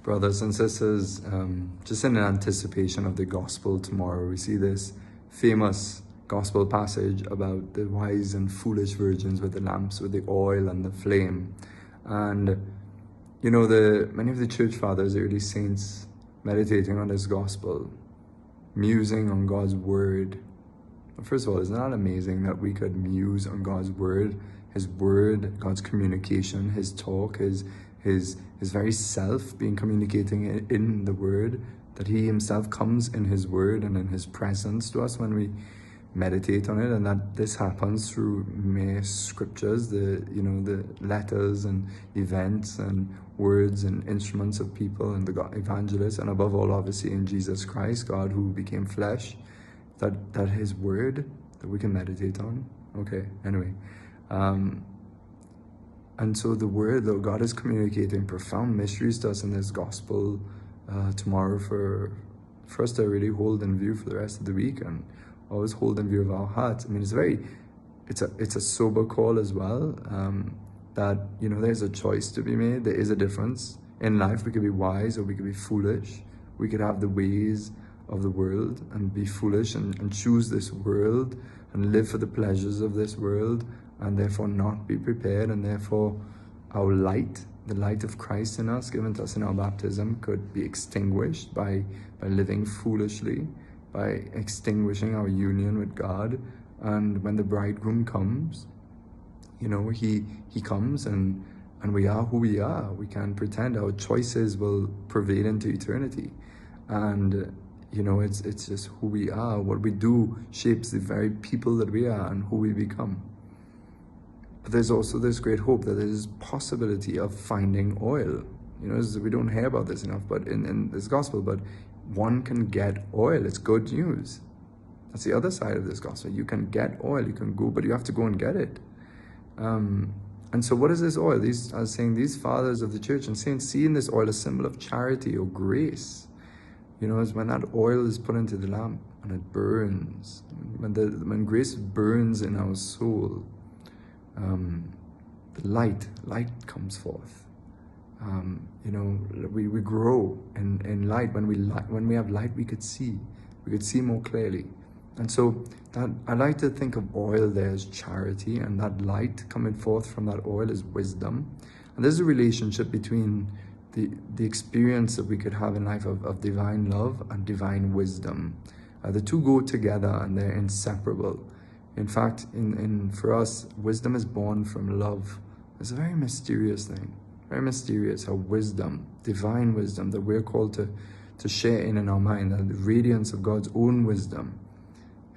Brothers and sisters, just in anticipation of the gospel tomorrow, we see this famous gospel passage about the wise and foolish virgins with the lamps, with the oil and the flame. And, you know, many of the church fathers, the early saints, meditating on this gospel, musing on God's word. First of all, isn't that amazing that we could muse on God's word, his word, God's communication, his talk, his very self being communicating in the word, that he himself comes in his word and in his presence to us when we meditate on it, and that this happens through mere scriptures, the letters and events and words and instruments of people and the evangelists, and above all, obviously, in Jesus Christ, God who became flesh, that his word that we can meditate on. Okay, anyway. And so the word, though, God is communicating profound mysteries to us in this gospel tomorrow for us to really hold in view for the rest of the week, and always hold in view of our hearts. I mean, it's a sober call as well, that, you know, there's a choice to be made. There is a difference. In life, we could be wise or we could be foolish. We could have the ways of the world and be foolish and choose this world and live for the pleasures of this world, and therefore not be prepared, and therefore our light, the light of Christ in us, given to us in our baptism, could be extinguished by living foolishly, by extinguishing our union with God. And when the bridegroom comes, you know, he comes and we are who we are. We can't pretend. Our choices will pervade into eternity. And, you know, it's just who we are. What we do shapes the very people that we are and who we become. But there's also this great hope that there's possibility of finding oil. You know, we don't hear about this enough, but in this gospel, but one can get oil. It's good news. That's the other side of this gospel. You can get oil, you can go, but you have to go and get it. And so what is this oil? These fathers of the church and saints see in this oil a symbol of charity or grace. You know, it's when that oil is put into the lamp and it burns. When grace burns in our soul, the light comes forth. You know, we grow in light. When we have light, we could see more clearly. And so that I like to think of oil there as charity, and that light coming forth from that oil is wisdom. And there's a relationship between the experience that we could have in life of divine love and divine wisdom. The two go together and they're inseparable. In fact, for us, wisdom is born from love. It's a very mysterious thing. Very mysterious how wisdom, divine wisdom that we're called to share in our mind, the radiance of God's own wisdom,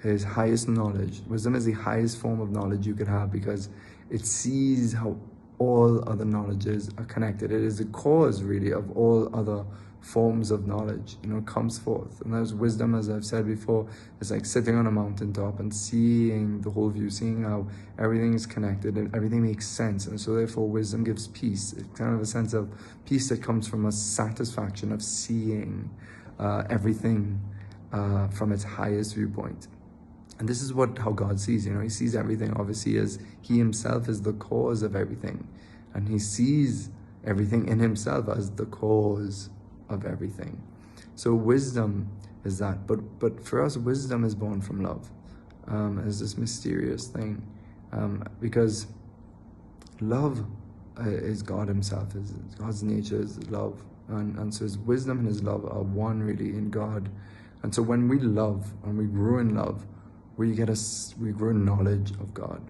his highest knowledge. Wisdom is the highest form of knowledge you could have because it sees how all other knowledges are connected. It is the cause, really, of all other forms of knowledge. You know, it comes forth. And there's wisdom, as I've said before, it's like sitting on a mountaintop and seeing the whole view, seeing how everything is connected and everything makes sense. And so therefore wisdom gives peace. It's kind of a sense of peace that comes from a satisfaction of seeing everything from its highest viewpoint. And this is how God sees. You know, he sees everything obviously as he himself is the cause of everything. And he sees everything in himself as the cause of everything. So wisdom is that. But for us, wisdom is born from love. It's this mysterious thing. Because love is God himself. God's nature is love. And so his wisdom and his love are one, really, in God. And so when we love and we grow in love, we grow in knowledge of God,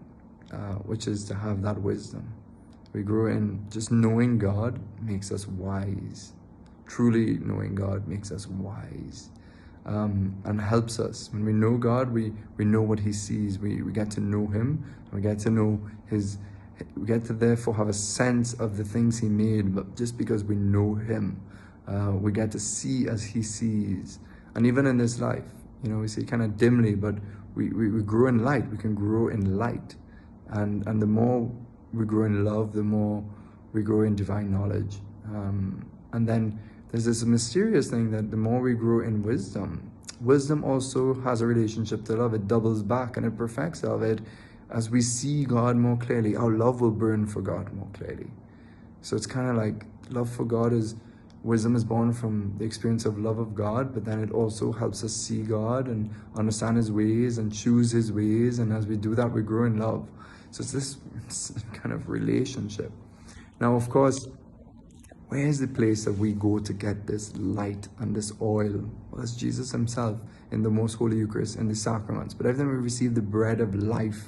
which is to have that wisdom. We grow in just knowing God makes us wise. Truly knowing God makes us wise, and helps us. When we know God, we know what he sees. We get to know him. We get to know we get to therefore have a sense of the things he made, but just because we know him, we get to see as he sees. And even in this life, you know, we see kind of dimly, but we grow in light. We can grow in light. And the more we grow in love, the more we grow in divine knowledge. And then there's this mysterious thing that the more we grow in wisdom also has a relationship to love. It doubles back and it perfects of it. As we see God more clearly, our love will burn for God more clearly. So it's kind of like love for God is wisdom is born from the experience of love of God, but then it also helps us see God and understand his ways and choose his ways. And as we do that, we grow in love. So it's this kind of relationship. Now, of course, where is the place that we go to get this light and this oil? Well, it's Jesus himself in the most holy Eucharist, in the sacraments. But every time we receive the bread of life,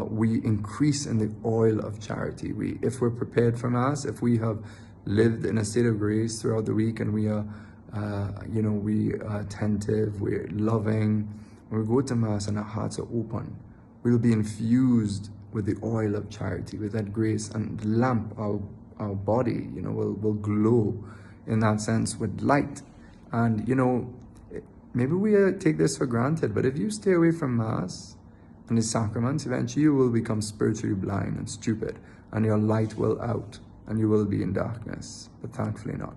we increase in the oil of charity. If we're prepared for Mass, if we have lived in a state of grace throughout the week, and we are, we are attentive, we're loving, when we go to Mass and our hearts are open, we'll be infused with the oil of charity, with that grace, and the lamp, our body, will glow in that sense with light. And, maybe we take this for granted, but if you stay away from Mass and the sacraments, eventually you will become spiritually blind and stupid, and your light will out, and you will be in darkness, but thankfully not.